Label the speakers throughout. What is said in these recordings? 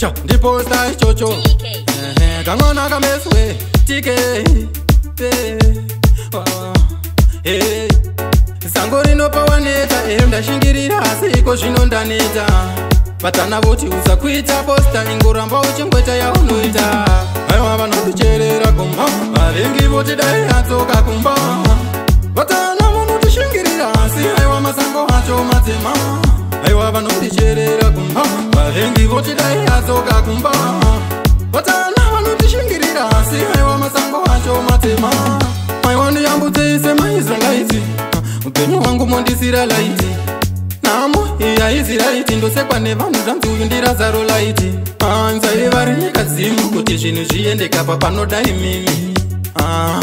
Speaker 1: ndiposta ichocho kamwana kameswe TK sango rinopawaneta ndashingirira asi iko zvino ndaneta vatana voti usakuita posta ingoramba uchingweta yaunoita aiwa vanoticherera kumba vavengi voti dai atsoka kumba vatana vanotishingirira asi aiwa masango acho matema aiwa vanoticherera kumba vavengi voti dai atsoka kumba vatana vanotishingirira asi aiwa masango acho matema aiwa ndiyambutseise maisraelite upenyu hwangu mondisira laiti namo haizi raiti ndosekwa nevanhu zvanzi uyu ndirazaro laiti nzai vari nyika dzimu kuti zvinhu zviendekapa panodai mimi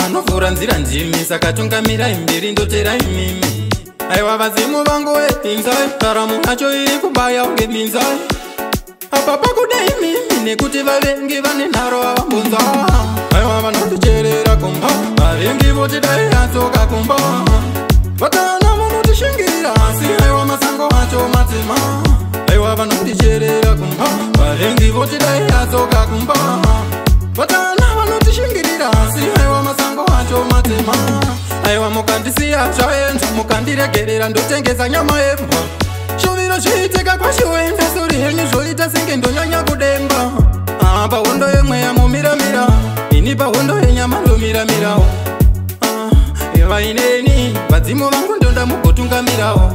Speaker 1: anovhura nzira ndimi saka tungamirai mberi ndoterai mimi aiwa vadzimu vangu inzai raramo yacho iri kubaya unge minzai apa pakudai mimi nekuti vavengi vane nharo vavambonza aiwa vanoticherera kumba vavengi voti dai atsoka kumba vatana vanotishingirira asi aiwa masango acho matema aiwa vanoticherera kumba vavengi voti dai atsoka kumba vatana vanotishingirira asi aiwa masango acho matema aiwa mukandisiya zvaenza mukandiregerera ndotengesa nyama yembwa shuviro zviiteka kwashiwenda sori henyu zvoita senge ndonyanya kudemba pahondo yemweya mumiramira ini pahondo yenyama ndomiramirawo vaineni vadzimu vangu ndonda mugotungamirawo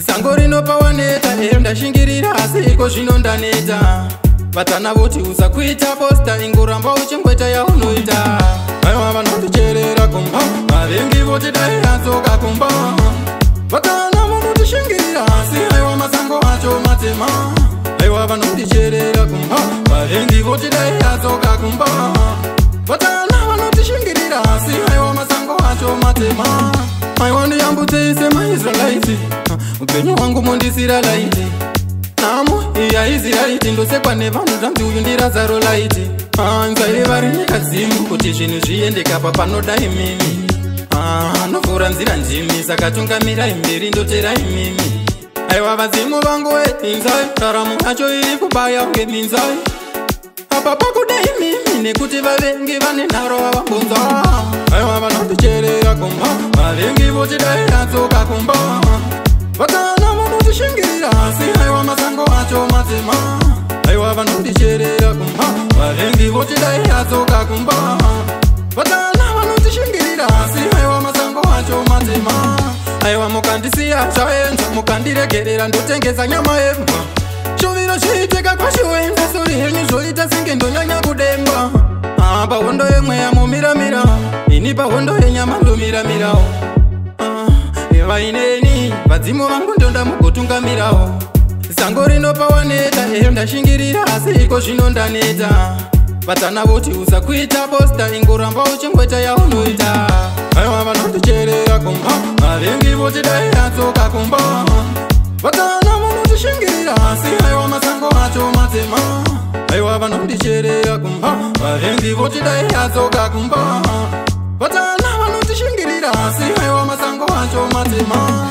Speaker 1: sango rinopawaneta ndashingirira asi iko zvino ndaneta vatana voti usakuita posta ingoramba uchingweta yaunoita aiwa vanoticherera kumba vavengi voti dai atsoka kumba vatana vanotishingirira asi aiwa masango acho matema aiwa vanoticherera kumba vavengi voti dai atsoka kumba vatana vanotishingirira asi aiwa masango acho matema aiwa ndiyambutseise maisraelite upenyu hwangu mondisira laiti namo haizi raiti ndosekwa nevanhu zvanzi uyu ndirazaro laiti nzai vari nyika dzimu kuti zvinhu zviendekapa panodai mimi anovhura nzira ndimi saka tungamirai mberi ndoterai mimi aiwa vadzimu vangu inzai raramo yacho iri kubaya unge minzai apa pakudai mimi nekuti vavengi vane nharo vavambonza aiwa vanoticherera kumba vavengi voti dai atsoka kumba vatana vanotishingirira asi aiwa masango acho matema aiwa vanoticherera kumba vavengi voti dai atsoka kumba vatana vanotishingirira asi aiwa masango acho matema aiwa mukandisiya zvaenza mukandiregerera ndotengesa nyama yembwa shuviro zviiteka kwashiwenda sori henyu zvoita senge ndonyanya kudemba pahondo yemweya mumiramira ini pahondo yenyama ndomiramirawo vaineni vadzimu vangu ndonda mugotungamirawo sango rinopawaneta ndashingirira asi iko zvino ndaneta vatana voti usakuita posta ingoramba uchingweta yaunoita aiwa vanoticherera kumba vavengi voti dai atsoka kumba vatana vanotishingirira asi aiwa masango acho matema aiwa vanoticherera kumba vavengi voti dai atsoka kumba vatana vanotishingirira asi aiwa masango acho matema